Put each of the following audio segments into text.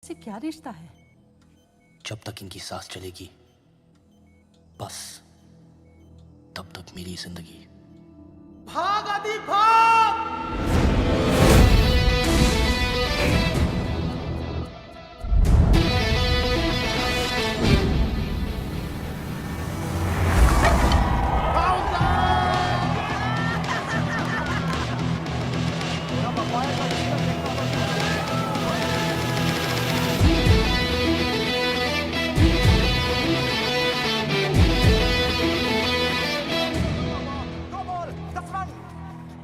से क्या रिश्ता है? जब तक इनकी सांस चलेगी बस तब तक मेरी जिंदगी। भाग आदि भाग!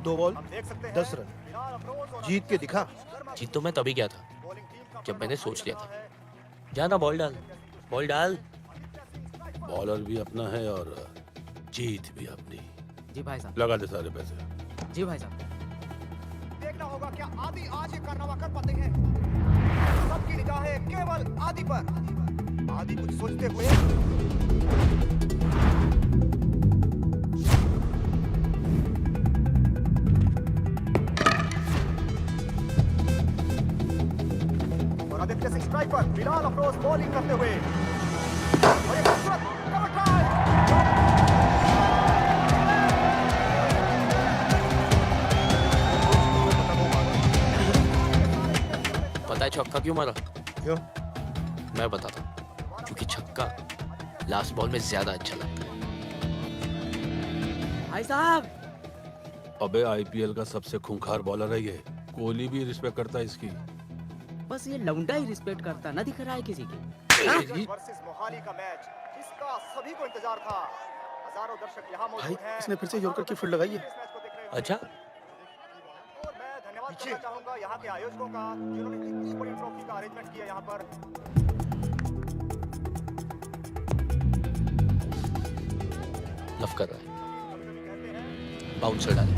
दो बॉल 10 रन जीत के दिखा। जीत तो मैं तभी गया था जब मैंने सोच लिया था। जाना बॉल डाल, बॉल डाल। बॉलर भी अपना है और जीत भी अपनी। जी भाई साहब। लगा दे सारे पैसे। जी भाई साहब। देखना होगा क्या आदि आज ये कारनामा कर पाते हैं। सबकी निगाहें केवल आदि पर। आदि कुछ सोचते हुए और आदित्य सिंह स्ट्राइक पर, बिलाल अफरोज बॉलिंग करते हुए और एक खूबसूरत कवर ड्राइव। पता है छक्का क्यों मारा? क्यों? मैं बताता हूँ। क्योंकि छक्का लास्ट बॉल में ज्यादा अच्छा लगता है। भाई साहब। अबे आईपीएल का सबसे खूंखार बॉलर है ये। कोहली भी रिस्पेक्ट करता है इसकी। बस ये लौंडा ही रिस्पेक्ट करता ना दिख रहा है किसी की। वर्सेस मोहाली का मैच जिसका सभी को इंतजार था। हजारों दर्शक यहाँ मौजूद हैं। इसने फिर से यॉर्कर की फील्ड लगाई है। इस मैच को देख रहे हैं। अच्छा, और मैं धन्यवाद करना चाहूंगा यहाँ के आयोजकों का जिन्होंने इतनी बड़ी ट्रॉफी का अरेंजमेंट किया यहाँ पर। लव कर रहा है। बाउंसर डाले।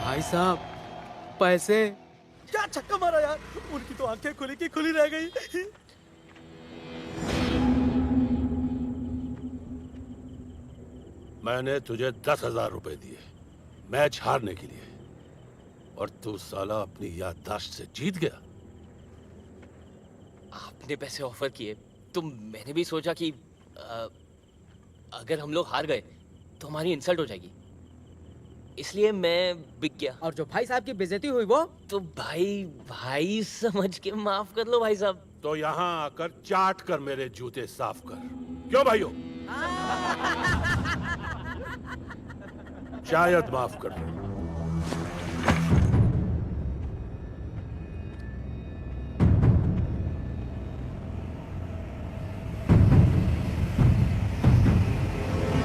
भाई साहब पैसे। क्या छक्का मारा यार, उनकी तो आंखें खुली की खुली रह गई। मैंने तुझे 10,000 रुपए दिए मैच हारने के लिए और तू साला अपनी याददाश्त से जीत गया। आपने पैसे ऑफर किए तो मैंने भी सोचा कि अगर हम लोग हार गए तो हमारी इंसल्ट हो जाएगी, इसलिए मैं बिक गया। और जो भाई साहब की बेइज्जती हुई वो। तो भाई भाई समझ के माफ कर लो भाई साहब। तो यहाँ आकर चाट कर मेरे जूते साफ कर। क्यों भाइयों? शायद माफ कर दो।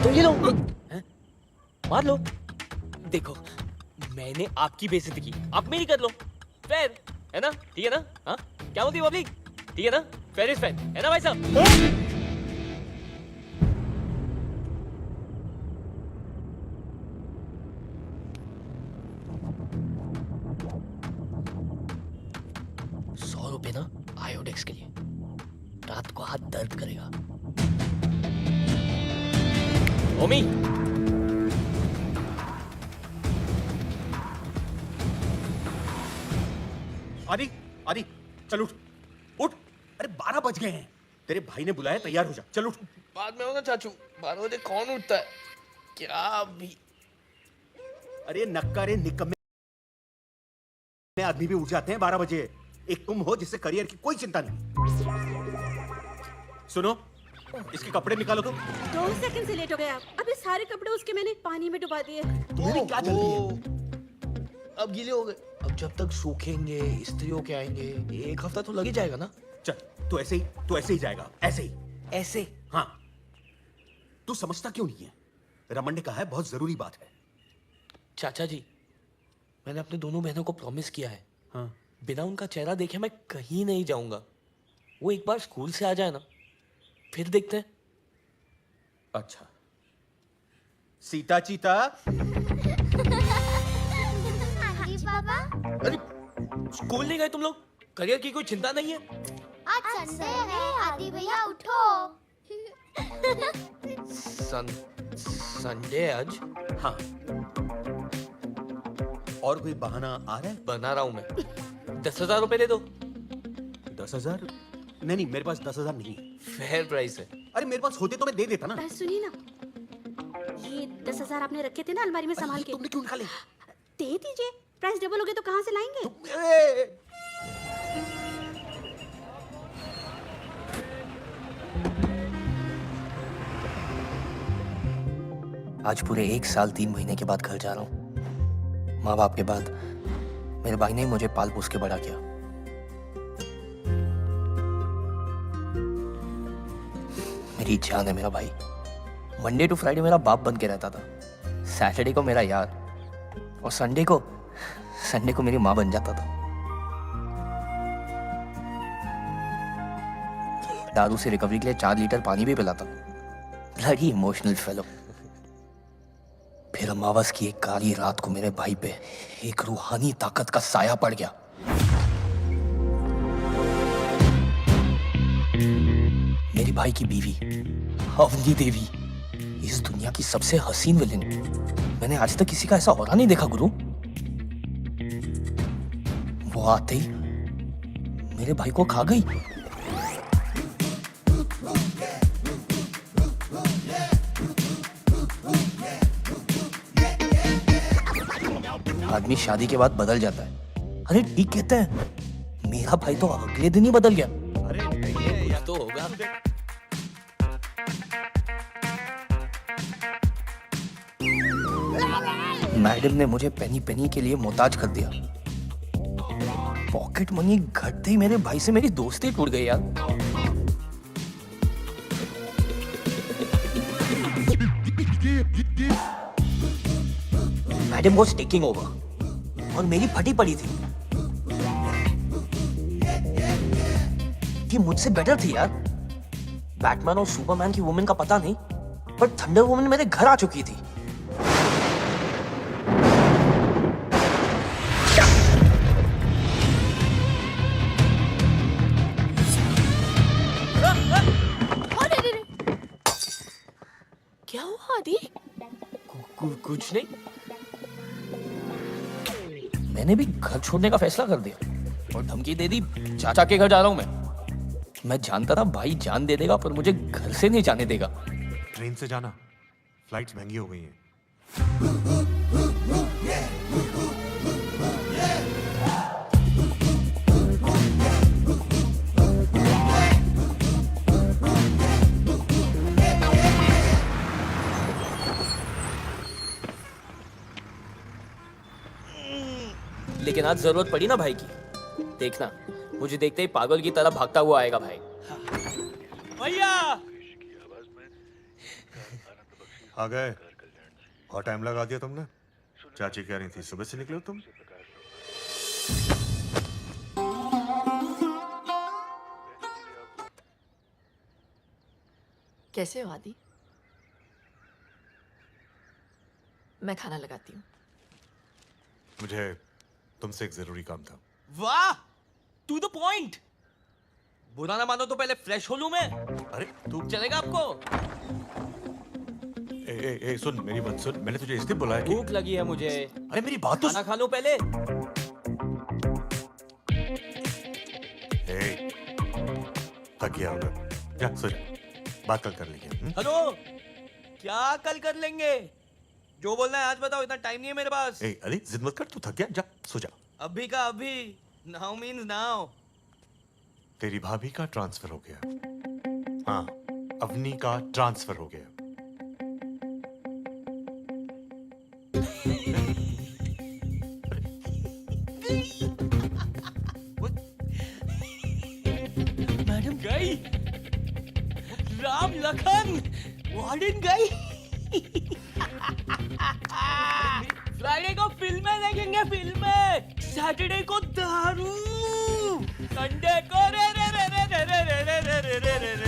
तो ये लो, मार लो। देखो मैंने आपकी बेइज्जती की, आप मेरी कर लो। फेयर है ना? ठीक है ना? हाँ क्या बोलती है पब्लिक? ठीक है ना? फेयर इज फेयर है ना भाई साहब? 100 रुपए ना आयोडेक्स के लिए, रात को हाथ दर्द करेगा। ओमी आदि आदि चल उठ उठ। अरे 12 बज गए हैं। तेरे भाई ने बुलाया, तैयार हो जा, चल उठ। बाद में होगा चाचू, 12 बजे कौन उठता है? क्या भी अरे नक्कारे निकम्मे आदमी भी उठ जाते हैं 12 बजे। एक तुम हो जिससे करियर की कोई चिंता नहीं। सुनो, इसके कपड़े निकालो तो। 2 सेकंड से लेट हो गए आप। अबे सारे कपड़े उसके मैंने पानी में डुबा दिए। तुम्हें क्या जल्दी है? अब गीले हो गए। अब जब तक सूखेंगे, इस्त्री होके आएंगे, 1 हफ्ता तो लग ही जाएगा ना। चल तू ऐसे ही जाएगा, ऐसे ही। ऐसे हाँ, तू समझता क्यों नहीं है? रमन ने कहा है बहुत जरूरी बात है। चाचा जी, मैंने अपने दोनों बहनों को प्रॉमिस किया है, हाँ बिना उनका चेहरा देखे मैं कहीं नहीं जाऊंगा। वो एक बार स्कूल से आ जाए ना, फिर देखते हैं। अच्छा सीता चीता। हाँ जी पापा। अरे स्कूल नहीं गए तुम लोग? करियर की कोई चिंता नहीं है? आज संडे है आदि भैया उठो। संडे आज? हाँ और कोई बहाना आ रहा है? बना रहा हूं मैं। 10,000 रुपए दे दो। 10,000? नहीं मेरे पास 10,000 नहीं है। फेयर प्राइस है। अरे मेरे पास होते तो मैं दे देता ना। सुनिए ना, ये 10,000 आपने रखे थे ना अलमारी में संभाल के, तुमने क्यों निकाले? दे दीजिए। प्राइस डबल हो गया तो कहाँ से लाएंगे? आज पूरे 1 साल 3 महीने के बाद घर जा रहा हूँ। माँ बाप के बाद मेरे भाई ने मुझे पाल पोस के बड़ा किया। मेरी जान है मेरा भाई। मंडे टू फ्राइडे मेरा बाप बन के रहता था, सैटरडे को मेरा यार, और संडे को मेरी माँ बन जाता था। दारू से रिकवरी के लिए 4 लीटर पानी भी पिलाता। Bloody emotional fellow. फिर अमावस की एक काली रात को मेरे भाई पे एक रूहानी ताकत का साया पड़ गया। मेरे भाई की बीवी अवनी देवी, इस दुनिया की सबसे हसीन विलेन। मैंने आज तक किसी का ऐसा औरा नहीं देखा गुरु। वो आते ही मेरे भाई को खा गई। आदमी शादी के बाद बदल जाता है। अरे ठीक कहते हैं, मेरा भाई तो अगले दिन ही बदल गया। अरे नहीं है या तो होगा। मैडम ने मुझे पेनी पेनी के लिए मोहताज कर दिया। पॉकेट मनी घटते ही मेरे भाई से मेरी दोस्ती टूट गई यार। मैडम वाज टेकिंग ओवर और मेरी फटी पड़ी थी। ये मुझसे बेटर थी यार। बैटमैन और सुपरमैन की वुमेन का पता नहीं, पर थंडर वुमेन मेरे घर आ चुकी थी। क्या हुआ आदि? कुछ नहीं। मैंने भी घर छोड़ने का फैसला कर दिया और धमकी दे दी, चाचा के घर जा रहा हूं मैं जानता था भाई जान दे देगा, पर मुझे घर से नहीं जाने देगा। ट्रेन से जाना, फ्लाइट्स महंगी हो गई हैं। लेकिन आज जरूरत पड़ी ना भाई की। देखना, मुझे देखते ही पागल की तरह भागता हुआ आएगा भाई। भैया आ गए। और टाइम लगा दिया तुमने। चाची कह रही थी सुबह से निकले हो तुम। कैसे हो आदि? मैं खाना लगाती हूँ। मुझे तुमसे एक जरूरी काम था। वाह, टू द पॉइंट। बुरा ना मानो तो पहले फ्रेश हो लूं मैं। अरे तू चलेगा आपको? ए, सुन मेरी बात सुन। मैंने तुझे इसलिए बुलाया कि भूख लगी है मुझे। अरे मेरी बात तो खाना खा लो पहले। थक गया होगा, जा सो जा। बात कल कर लेंगे। हेलो, क्या कल कर लेंगे? जो बोलना है आज बताओ, इतना टाइम नहीं है मेरे पास। अरे जिद मत कर, तू थक गया, जा सो जा। अभी का अभी, नाउ मीन्स नाउ। तेरी भाभी का ट्रांसफर हो गया। हाँ, अवनी का ट्रांसफर हो गया। मैडम गई, राम लखन वार्डन गई। फ्राइडे को फिल्में देखेंगे। देखेंगे फिल्में, सैटरडे को दारू, संडे को रे रे रे रे रे रे रे रे रे रे रे रे रे।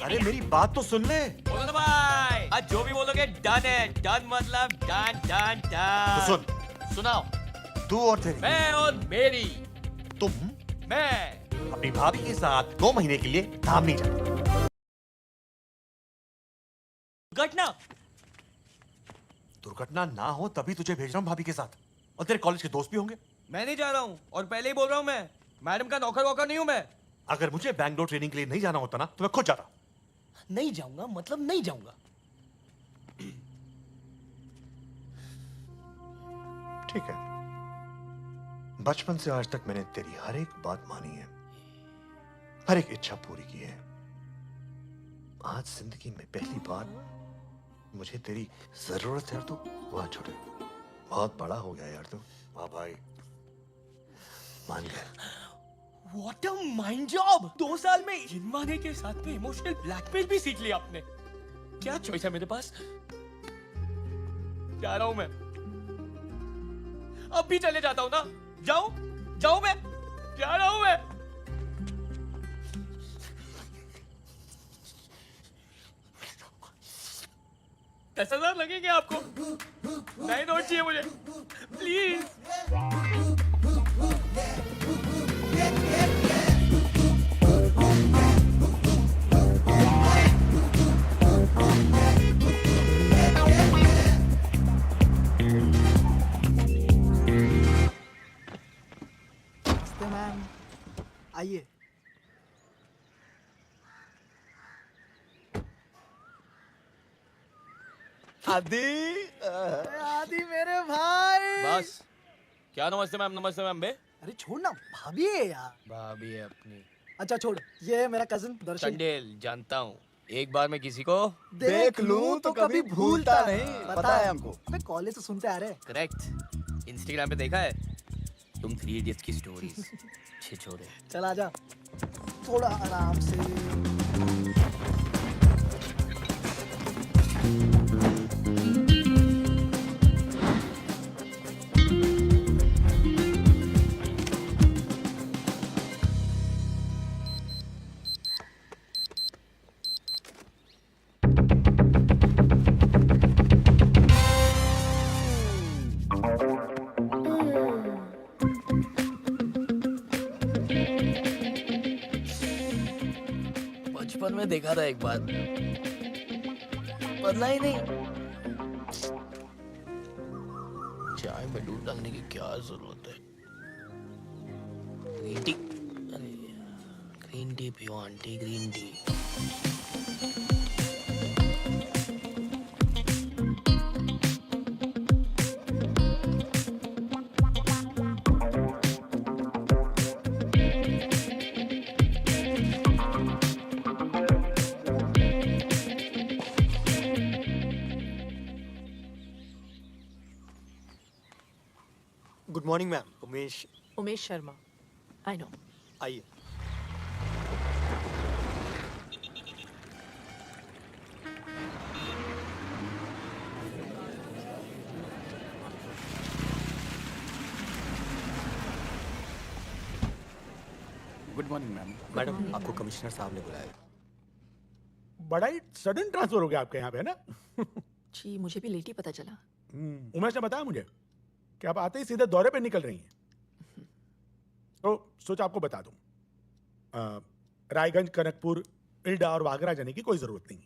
अरे मेरी बात तो सुन ले। बोलो ना भाई, आज जो भी बोलोगे डन है, डन मतलब डन डन तो डन। सुन, सुनाओ। तू और तेरी, मैं और मेरी, तुम मैं अपनी भाभी के साथ 2 महीने के लिए धाम नहीं जाते। घटना दुर्घटना ना हो तभी तुझे भेज रहा हूँ भाभी के साथ, और तेरे कॉलेज के दोस्त भी होंगे। मैं नहीं जा रहा हूँ, और पहले ही बोल रहा हूँ मैं मैडम का नौकर वोकर नहीं हूँ मैं। अगर मुझे बैंगलोर ट्रेनिंग के लिए नहीं जाना होता ना तो मैं खुद जाता। नहीं जाऊंगा मतलब नहीं जाऊंगा। ठीक है, बचपन से आज तक मैंने तेरी हर एक बात मानी है, हर एक इच्छा पूरी की है। आज जिंदगी में पहली बार मुझे तेरी जरूरत है, तो वहां छोड़े। बहुत बड़ा हो गया यार तू। वाह भाई, मान गया। What a mind job! 2 साल में इनवाने के साथ में इमोशनल ब्लैकमेल भी सीख लिया आपने। क्या चॉइस है मेरे पास? जा रहा हूं मैं, अब भी चले जाता हूं ना। जाऊं मैं, जा रहा हूं मैं। 10,000 लगेंगे आपको, नए नोट चाहिए मुझे प्लीज। नमस्ते मैम, आइए। आदि मेरे भाई। बस क्या नमस्ते मैम बे। अरे छोड़ ना, भाभी है यार। भाभी है अपनी। अच्छा छोड़, ये है मेरा कजिन दर्शन। चंडेल जानता हूँ, एक बार मैं किसी को देख लूं तो कभी भूलता नहीं, पता है हमको। मैं कॉलेज से सुनते आ रहे। करेक्ट, इंस्टाग्राम पे देखा है तुम 3 इडियट्स की स्टोरीज। छिछोरे। चल आजा, थोड़ा आराम से। बचपन में देखा था एक बार, बदला ही नहीं। चाय में दूध डालने की क्या जरूरत है? ग्रीन टी, अरे ग्रीन टी पियो aunty, green tea. Good morning ma'am, Umesh Sharma, I know. आइए। Good morning ma'am. मैडम, आपको कमिश्नर साहब ने बुलाया। बड़ा ही सडन ट्रांसफर हो गया आपके यहाँ पे, है ना? जी मुझे भी लेट ही पता चला। उमेश ने बताया मुझे कि आप आते ही सीधे दौरे पे निकल रही हैं। तो सोचा आपको बता दूं, रायगंज, कनकपुर, इल्डा और वागरा जाने की कोई जरूरत नहीं।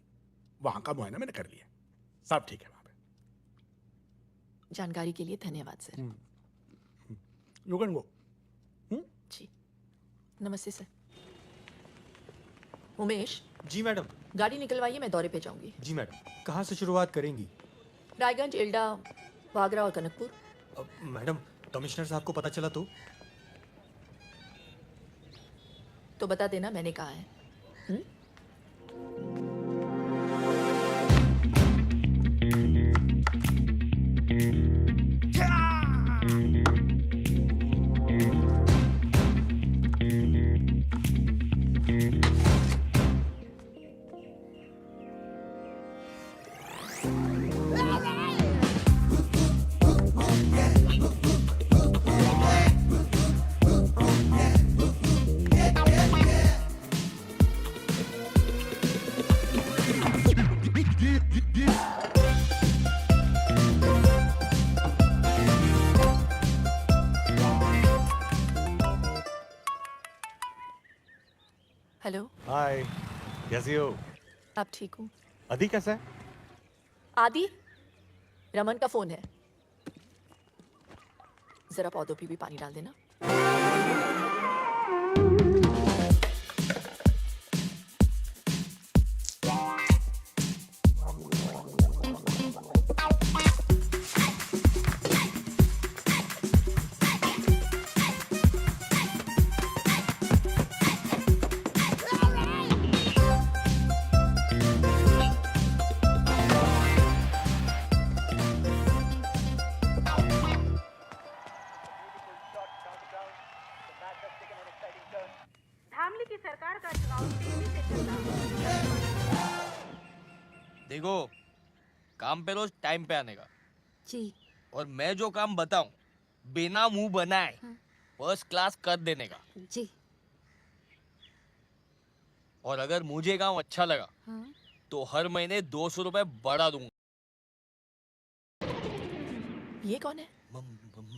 वहां का मुआयना मैंने कर लिया, सब ठीक है वहां पे। जानकारी के लिए धन्यवाद सर। You can go. जी नमस्ते सर। उमेश। जी मैडम। गाड़ी निकलवाइए, मैं दौरे पे जाऊंगी। जी मैडम। कहाँ से शुरुआत करेंगी? रायगंज, इल्डा, वागरा और कनकपुर। मैडम, कमिश्नर साहब को पता चला तो बता देना मैंने कहा है। हेलो, हाय, कैसी हो? आप ठीक हो? अदी कैसा है? आदि, रमन का फोन है, जरा पौधों पे भी पानी डाल देना। धामली की सरकार का चुनाव तेजी से चल रहा है। देखो, काम पे रोज टाइम पे आने का। जी। और मैं जो काम बताऊं बिना मुंह बनाए फर्स्ट क्लास कर देने का। जी। और अगर मुझे काम अच्छा लगा तो हर महीने 200 रुपए बढ़ा दूंगा। ये कौन है?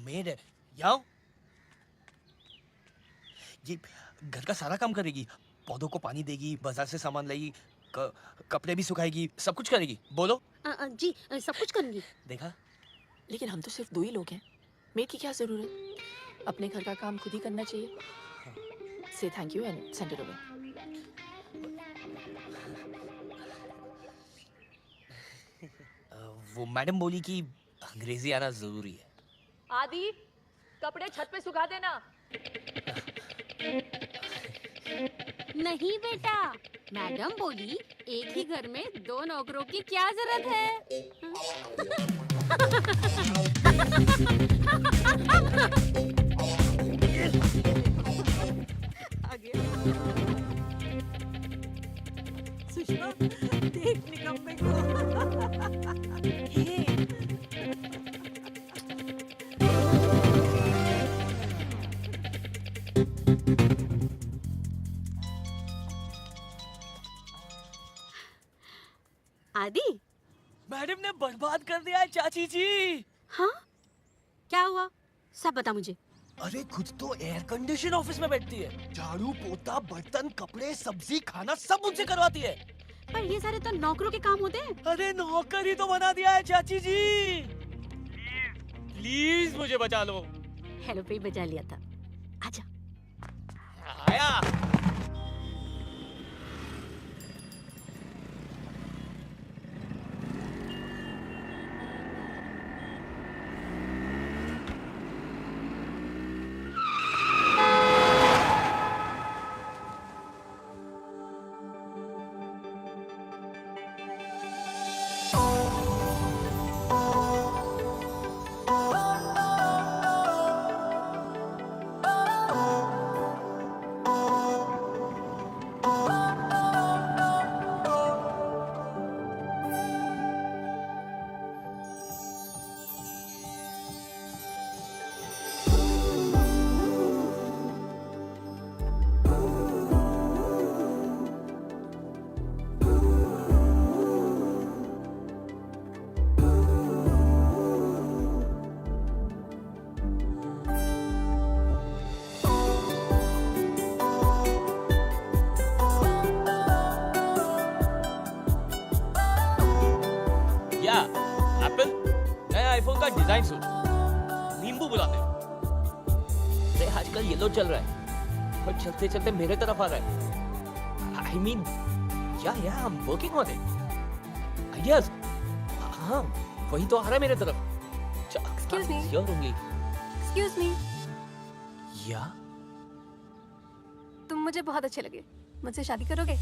मेड है। यहाँ ये घर का सारा काम करेगी, पौधों को पानी देगी, बाजार से सामान लाएगी, कपड़े भी सुखाएगी, सब कुछ करेगी। बोलो। जी, सब कुछ करूंगी। देखा? लेकिन हम तो सिर्फ 2 ही लोग हैं, मेड की क्या जरूरत? अपने घर का काम खुद ही करना चाहिए। से thank you and send it away. वो मैडम बोली कि अंग्रेजी आना जरूरी है। आदि, कपड़े छत पे सुखा देना। नहीं बेटा, मैडम बोली एक ही घर में 2 नौकरों की क्या जरूरत है। सुषमा, देख निकम्मे को। आदि, मैडम ने बर्बाद कर दिया है चाची जी। हाँ? क्या हुआ? सब बता मुझे। अरे खुद तो एयर कंडीशन ऑफिस में बैठती है, झाड़ू पोता बर्तन कपड़े सब्जी खाना सब मुझसे करवाती है। पर ये सारे तो नौकरों के काम होते हैं। अरे नौकर ही तो बना दिया है चाची जी। प्लीज मुझे बचा लो। हेलो पे ही बजा लिया था। आजा। आया। आईफोन का डिजाइन सोच, नींबू बुलाते हैं। अरे आजकल येलो चल रहा है और चलते चलते मेरे तरफ आ रहा है। आई मीन या I am working on it. Ideas, हाँ वही तो आ रहा है मेरे तरफ। Excuse me. Here only. Excuse me, या तुम मुझे बहुत अच्छे लगे, मुझसे शादी करोगे?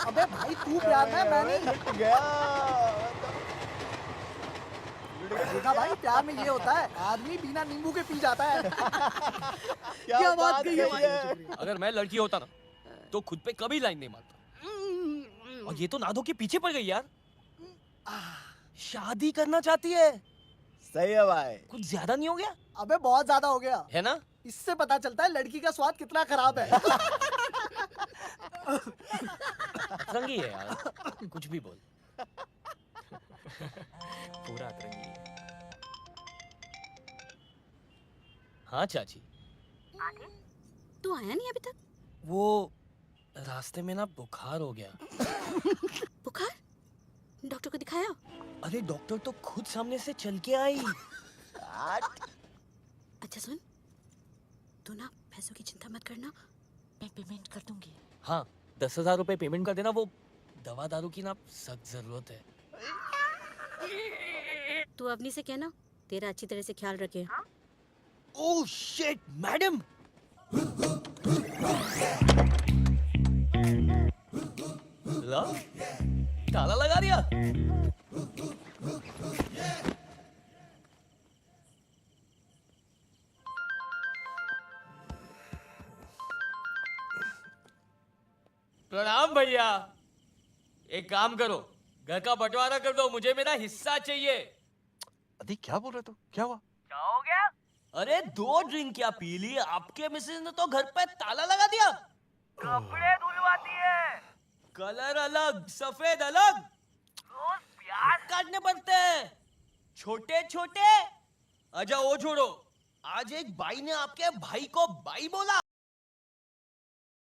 अबे भाई तू प्यार में मैं नहीं। गया देखा भाई प्यार में ये होता है, आदमी बिना नींबू के पी जाता है। क्या बात कही है भाई। अगर मैं लड़की होता ना तो खुद पे कभी लाइन नहीं मारता। और ये तो नादो के पीछे पड़ गई यार। शादी करना चाहती है। सही है भाई। कुछ ज्यादा नहीं हो गया? अबे बहुत ज्यादा हो गया है ना? इससे पता चलता है लड़की का स्वाद कितना खराब है। अतरंगी है यार, कुछ भी बोल। पूरा अतरंगी है। हाँ चाची। तू आया नहीं अभी तक? वो रास्ते में ना बुखार हो गया। बुखार? डॉक्टर को दिखाया? अरे डॉक्टर तो खुद सामने से चल के आई। अच्छा सुन, तू ना पैसों की चिंता मत करना, मैं पेमेंट कर दूंगी। हाँ 10,000 रुपए पेमेंट कर देना। वो दवा दारू की ना सख्त जरूरत है। तू अवनी से कहना तेरा अच्छी तरह से ख्याल रखे। हाँ? Oh shit madam. ला, ताला लगा दिया। प्रणाम भैया। एक काम करो, घर का बंटवारा कर दो, मुझे मेरा हिस्सा चाहिए। अरे क्या बोल रहे तू? क्या हुआ? क्या हो गया? अरे 2 ड्रिंक क्या पी ली, आपके मिसेज ने तो घर पे ताला लगा दिया। कपड़े धुलवाती है, कलर अलग सफेद अलग, रोज प्याज काटने पड़ते हैं छोटे छोटे। अच्छा वो छोड़ो, आज एक भाई ने आपके भाई को भाई बोला।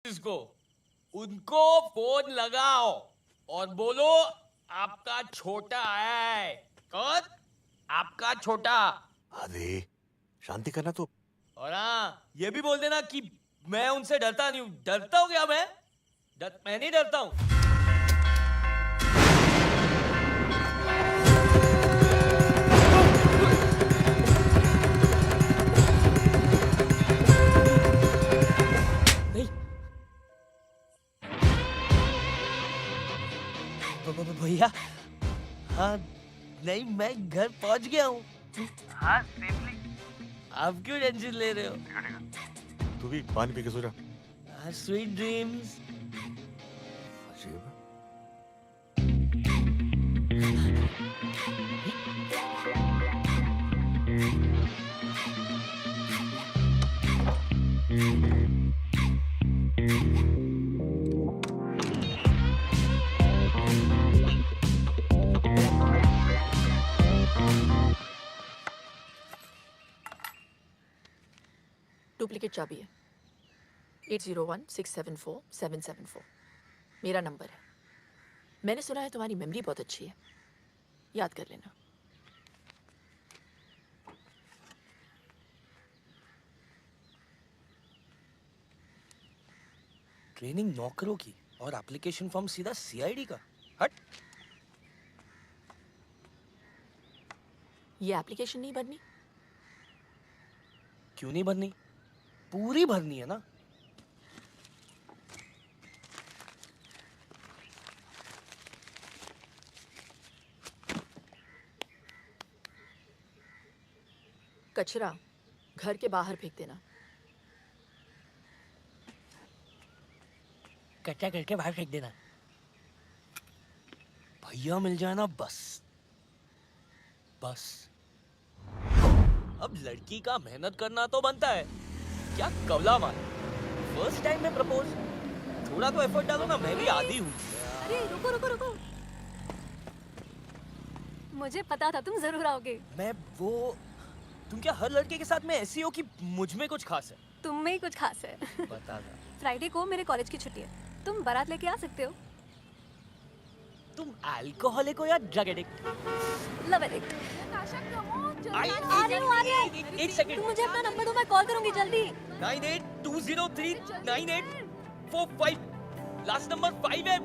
इसको उनको फोन लगाओ और बोलो आपका छोटा है। कौन? आपका छोटा। अरे शांति करना तो। और हाँ ये भी बोल देना कि मैं उनसे डरता नहीं हूँ। डरता हूँ क्या मैं? मैं नहीं डरता हूँ। भैया हाँ नहीं मैं घर पहुंच गया हूँ। हाँ सेफली। आप क्यों टेंशन ले रहे हो? तू भी पानी पी के सो जा। Sweet dreams. डुप्लीकेट चाबी है। 8016747774 मेरा नंबर है। मैंने सुना है तुम्हारी मेमोरी बहुत अच्छी है, याद कर लेना। ट्रेनिंग नौकरों की और एप्लीकेशन फॉर्म सीधा सीआईडी का। हट। ये एप्लीकेशन नहीं भरनी? क्यों नहीं भरनी? पूरी भरनी है ना। कचरा घर के बाहर फेंक देना। कच्चा करके बाहर फेंक देना। भैया मिल जाए ना बस बस। अब लड़की का मेहनत करना तो बनता है, क्या कवला मार। फर्स्ट टाइम में प्रपोज, थोड़ा तो एफर्ट डालो ना। मैं भी आदी हूँ। अरे रुको रुको रुको, मुझे पता था तुम जरूर आओगे। मैं वो, तुम क्या हर लड़के के साथ में ऐसी हो कि मुझ में कुछ खास है? तुम में ही कुछ खास है। बता था। फ्राइडे को मेरे कॉलेज की छुट्टी है, तुम बारात लेके आ सकते हो। तुम अल्कोहलिक हो या ड्रग एडिक्ट? Love addict. आ रही हूँ। एक सेकंड। तुम मुझे अपना नंबर दो, मैं कॉल करूंगी जल्दी। 9820398445 लास्ट नंबर 5 है।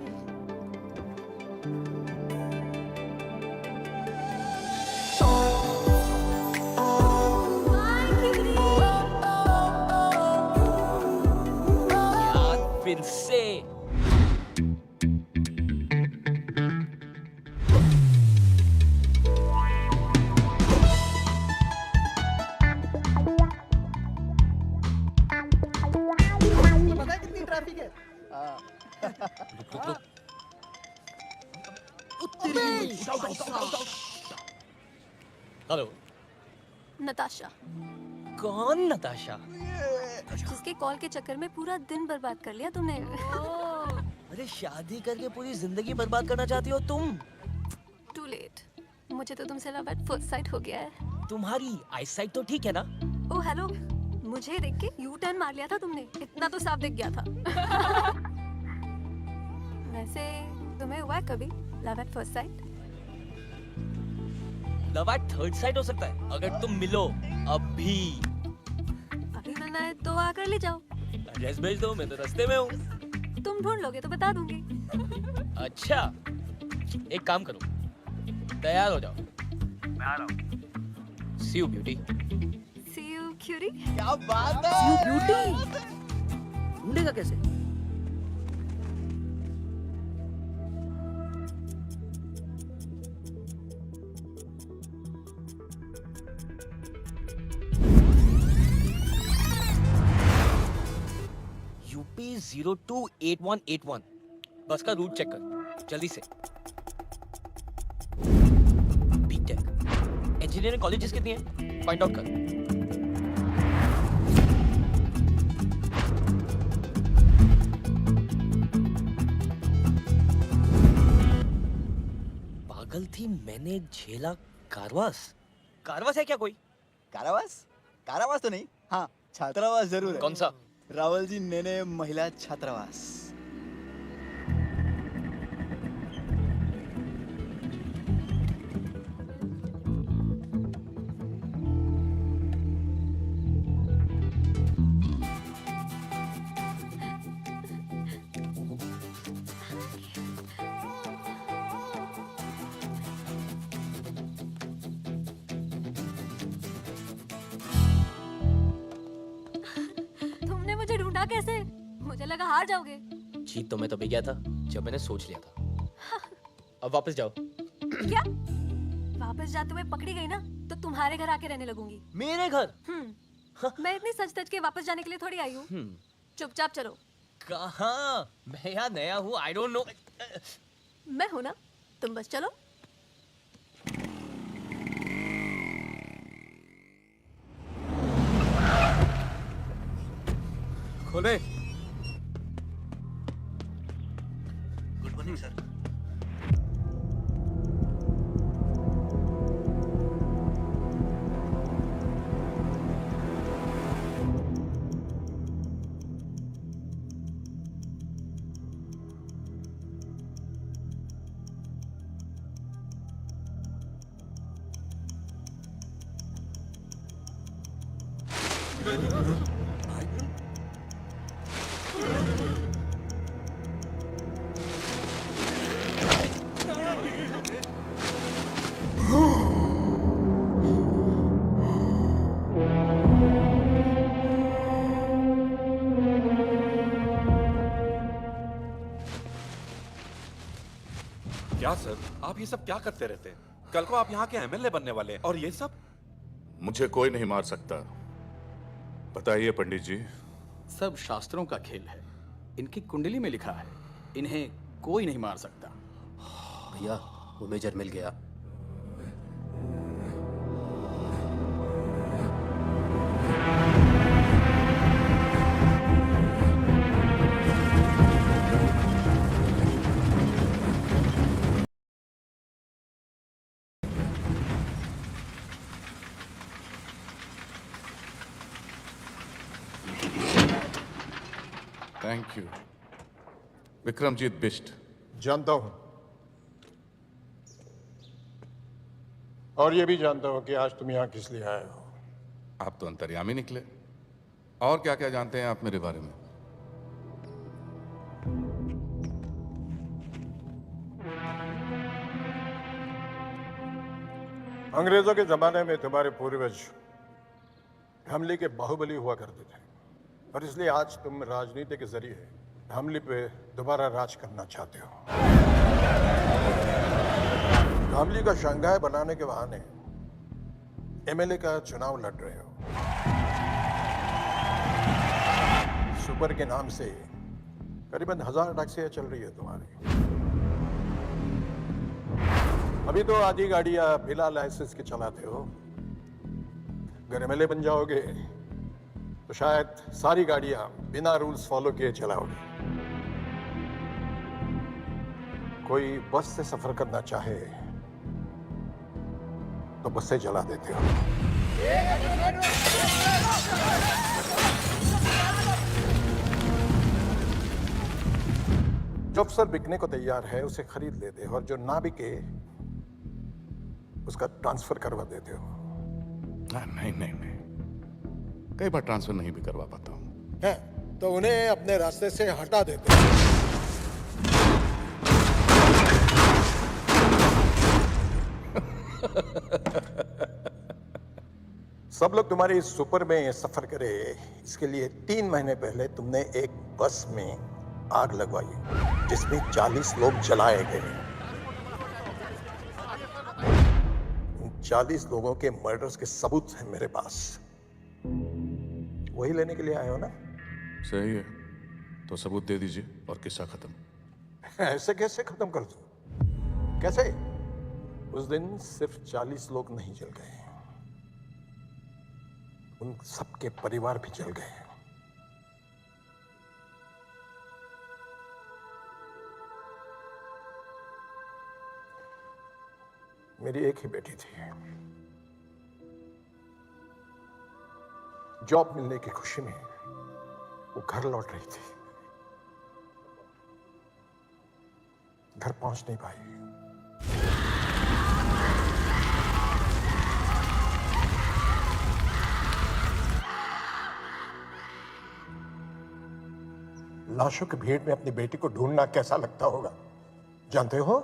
यार फिर से ट्रैफिक है। हेलो, नताशा, कौन नताशा? जिसके कॉल के चक्कर में पूरा दिन बर्बाद कर लिया तुमने। अरे शादी करके पूरी जिंदगी बर्बाद करना चाहती हो तुम? टू लेट, मुझे तो तुमसे लव एट फर्स्ट साइट हो गया है। तुम्हारी आईसाइट तो ठीक है ना? ओ हेलो, मुझे देख के यू टर्न मार लिया था तुमने, इतना तो साफ दिख गया था। वैसे तुम्हें हुआ है कभी love at first sight? Love at third site हो सकता है अगर तुम मिलो अभी। अभी मिलना है तो आकर ले जाओ। एड्रेस भेज दो, मैं तो रास्ते में हूँ। तुम ढूंढ लोगे तो बता दूंगी। अच्छा, एक काम करो, तैयार हो जाओ, मैं आ रहा हूँ। See you beauty. See you cutie। क्या बात है। यू ब्यूटी ढूंढेगा कैसे? यूपी 028181, बस का रूट चेक कर जल्दी से। बीटेक इंजीनियरिंग कॉलेजेस कितनी है फाइंड आउट कर। पागल थी मैंने झेला कारवास। कारवास है क्या कोई? कारावास? कारावास तो नहीं, हाँ छात्रावास जरूर है। कौन सा? रावल जी नेने महिला छात्रावास। तुमने मुझे ढूंढा कैसे? मुझे लगा हार जाओगे। जीत तो मैं तभी गया था जब मैंने सोच लिया था। अब वापस जाओ। क्या? वापस जाते हुए पकड़ी गई ना तो तुम्हारे घर आके रहने लगूंगी। मेरे घर? मैं इतनी सच धज के वापस जाने के लिए थोड़ी आई हूँ। चुपचाप चलो। कहाँ? मैं यहाँ नया हूँ, आई डोंट नो। मैं हूँ ना, तुम बस चलो। खोले। Good morning sir. क्या सर, आप ये सब क्या करते रहते हैं? कल को आप यहाँ के एमएलए बनने वाले हैं और ये सब? मुझे कोई नहीं मार सकता। बताइए पंडित जी। सब शास्त्रों का खेल है। इनकी कुंडली में लिखा है इन्हें कोई नहीं मार सकता। भैया वो मेजर मिल गया। Thank you. विक्रमजीत बिष्ट। जानता हूं, और ये भी जानता हूं कि आज तुम यहां किस लिए आए हो। आप तो अंतर्यामी निकले। और क्या क्या जानते हैं आप मेरे बारे में? अंग्रेजों के जमाने में तुम्हारे पूर्वज हमले के बाहुबली हुआ करते थे, और इसलिए आज तुम राजनीति के जरिए हमले पे दोबारा राज करना चाहते हो। हमले का शंघाई बनाने के बहाने एमएलए का चुनाव लड़ रहे हो। सुपर के नाम से करीबन 1000 टैक्सियां चल रही है तुम्हारी। अभी तो आधी गाड़ियां बिना लाइसेंस के चलाते हो। अगर एमएलए बन जाओगे तो शायद सारी गाड़ियां बिना रूल्स फॉलो किए चलाओगे। कोई बस से सफर करना चाहे तो बस से जला देते हो। जो अफसर बिकने को तैयार है उसे खरीद लेते हो और जो ना बिके उसका ट्रांसफर करवा देते हो। नहीं नहीं नहीं, कई बार ट्रांसफर नहीं भी करवा पाता हूँ। है तो उन्हें अपने रास्ते से हटा देते हो। सब लोग तुम्हारी सुपर में सफर करे इसके लिए 3 महीने पहले तुमने एक बस में आग लगवाई जिसमें 40 लोग जलाए गए। 40 लोगों के मर्डर्स के सबूत हैं मेरे पास। वही लेने के लिए आए हो ना? सही है, तो सबूत दे दीजिए और किस्सा खत्म। ऐसे कैसे खत्म कर दूं? कैसे? उस दिन सिर्फ 40 लोग नहीं जल गए, उन सबके परिवार भी जल गए। मेरी एक ही बेटी थी। जॉब मिलने की खुशी में वो घर लौट रही थी। घर पहुंच नहीं पाई। लाशों की भीड़ में अपनी बेटी को ढूंढना कैसा लगता होगा, जानते हो?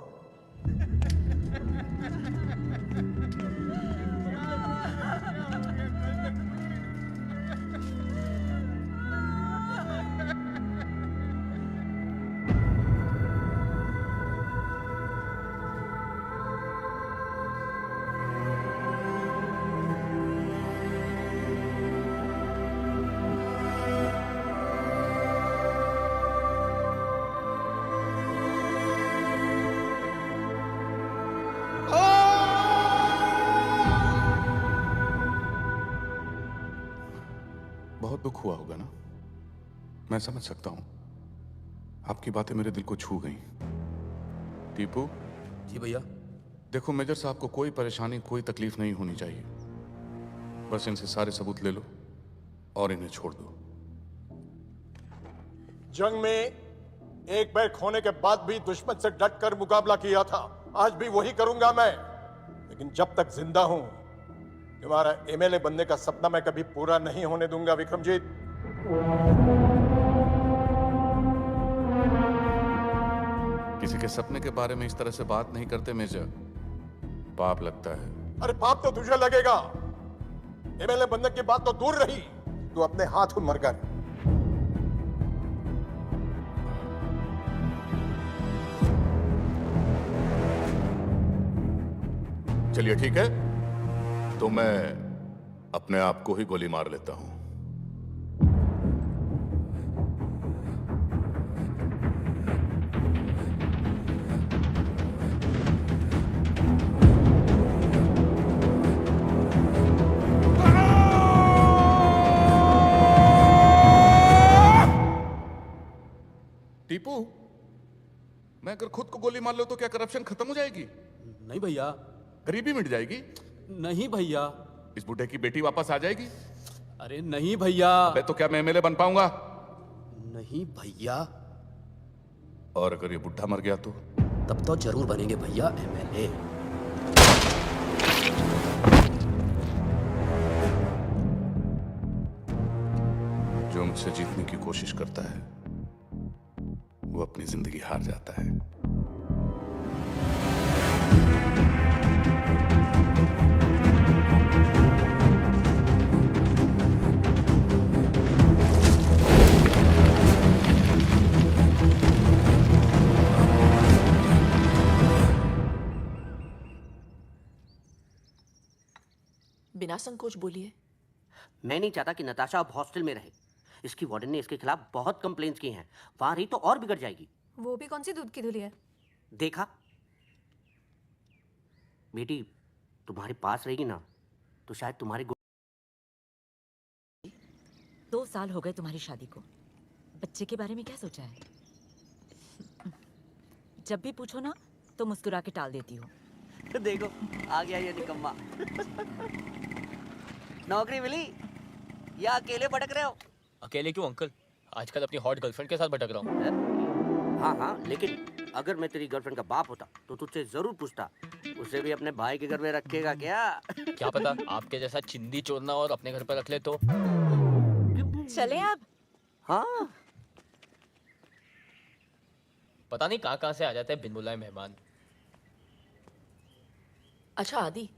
बहुत दुख हुआ होगा ना, मैं समझ सकता हूं। आपकी बातें मेरे दिल को छू गई। टीपू जी भैया। देखो मेजर साहब को कोई परेशानी कोई तकलीफ नहीं होनी चाहिए। बस इनसे सारे सबूत ले लो और इन्हें छोड़ दो। जंग में एक पैर खोने के बाद भी दुश्मन से डटकर मुकाबला किया था, आज भी वही करूंगा मैं। लेकिन जब तक जिंदा हूं तुम्हारा एमएलए बनने का सपना मैं कभी पूरा नहीं होने दूंगा विक्रमजीत। किसी के सपने के बारे में इस तरह से बात नहीं करते मेजर, पाप लगता है। अरे पाप तो तुझे लगेगा। एमएलए बनने की बात तो दूर रही, तू अपने हाथ मर कर। चलिए ठीक है, तो मैं अपने आप को ही गोली मार लेता हूं। टीपू, मैं अगर खुद को गोली मार लो तो क्या करप्शन खत्म हो जाएगी? नहीं भैया। गरीबी मिट जाएगी? नहीं भैया। इस बूढ़े की बेटी वापस आ जाएगी? अरे नहीं भैया। अबे तो क्या मैं एमएलए बन पाऊंगा? नहीं भैया। और अगर ये बुढ़ा मर गया तो? तब तो जरूर बनेंगे भैया एमएलए। जो मुझसे जीतने की कोशिश करता है वो अपनी जिंदगी हार जाता है। बिना संकोच बोलिए। मैं नहीं चाहता कि नताशा अब हॉस्टल में रहे। इसकी वार्डन ने इसके खिलाफ बहुत कंप्लेंट्स की हैं। वहां रही तो और बिगड़ जाएगी। वो भी कौन सी दूध की धुली है? देखा बेटी, तुम्हारे पास रहेगी ना तो शायद तुम्हारे 2 साल हो गए तुम्हारी शादी को, बच्चे के बारे में क्या सोचा है? जब भी पूछो ना तो मुस्कुरा के टाल देती हो। देखो आ गया ये निकम्मा। नौकरी मिली या अकेले भटक रहे हो? अकेले क्यों अंकल, आजकल अपनी हॉट गर्लफ्रेंड के साथ भटक रहा हूँ। हाँ हाँ, लेकिन अगर मैं तेरी गर्लफ्रेंड का बाप होता तो तुझसे जरूर पूछता, उसे भी अपने भाई के घर में रखेगा क्या? क्या पता आपके जैसा चिंदी चोरना और अपने घर पर रख ले तो। चले अब। हाँ, पता नहीं कहाँ से आ जाते हैं बिन बुलाए मेहमान। अच्छा आदि,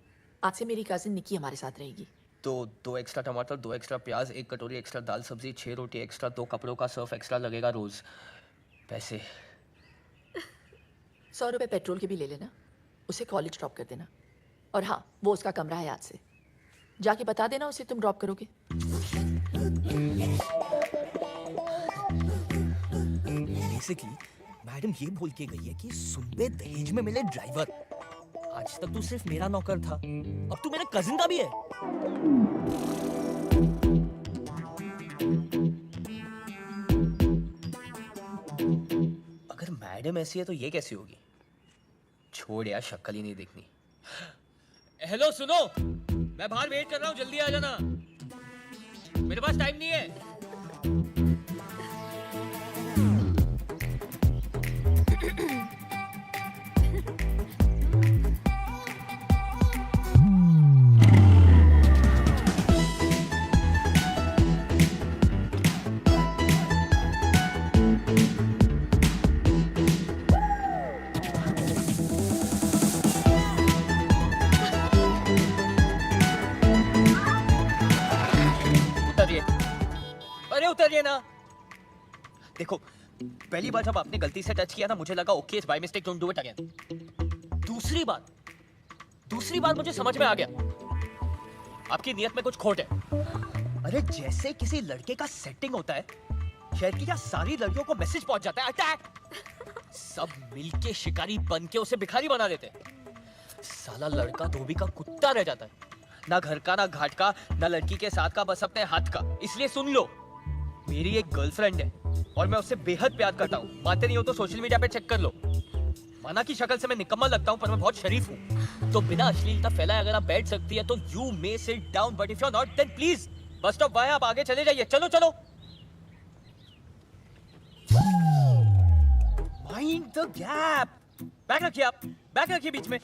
आज से मेरी कजिन निकी हमारे साथ रहेगी। तो 2 एक्स्ट्रा टमाटर, 2 एक्स्ट्रा प्याज, 1 कटोरी एक्स्ट्रा दाल सब्जी, 6 रोटी एक्स्ट्रा, 2 कपड़ों का सर्फ एक्स्ट्रा लगेगा रोज। पैसे 100 रुपए पेट्रोल के भी ले लेना, उसे कॉलेज ड्रॉप कर देना। और हाँ, वो उसका कमरा है आज से, जाके बता देना उसे तुम ड्रॉप करोगे। बेसिकली मैडम ये बोल के गई है कि सुनबे दहेज में मिले ड्राइवर। आज तक तू सिर्फ मेरा नौकर था, अब तू मेरे कजिन का भी है। अगर मैडम ऐसी है तो ये कैसी होगी? छोड़ यार, शक्ल ही नहीं देखनी। हेलो सुनो, मैं बाहर वेट कर रहा हूँ, जल्दी आ जाना, मेरे पास टाइम नहीं है। उतरिए ना। देखो, पहली बार जब आपने गलती से टच किया ना, मुझे लगा okay, by mistake, don't do it again. दूसरी बार मुझे समझ में आ गया आपकी नियत में कुछ खोट है। अरे जैसे किसी लड़के का सेटिंग होता है, शायद कि क्या सारी लड़कियों को मैसेज पहुंच जाता है, अटैक। सब मिलके शिकारी बन के उसे भिखारी बना देते हैं। साला लड़का धोबी का कुत्ता रह जाता है, ना घर का, ना घाट का, ना लड़की के साथ का, बस अपने हाथ का। इसलिए सुन लो, मेरी एक गर्लफ्रेंड है और मैं उससे बेहद प्यार करता हूँ। मानते नहीं हो तो सोशल मीडिया पे चेक कर लो। माना की शक्ल से मैं निकम्मा लगता हूँ, पर मैं बहुत शरीफ हूँ। तो बिना अश्लीलता फैलाए अगर आप बैठ सकती है तो you may sit down, but if you are not then please बस स्टॉप बाय, आप आगे चले जाइए। चलो चलो। Mind the gap. बैग रखिए, आप बैग रखिए बीच में।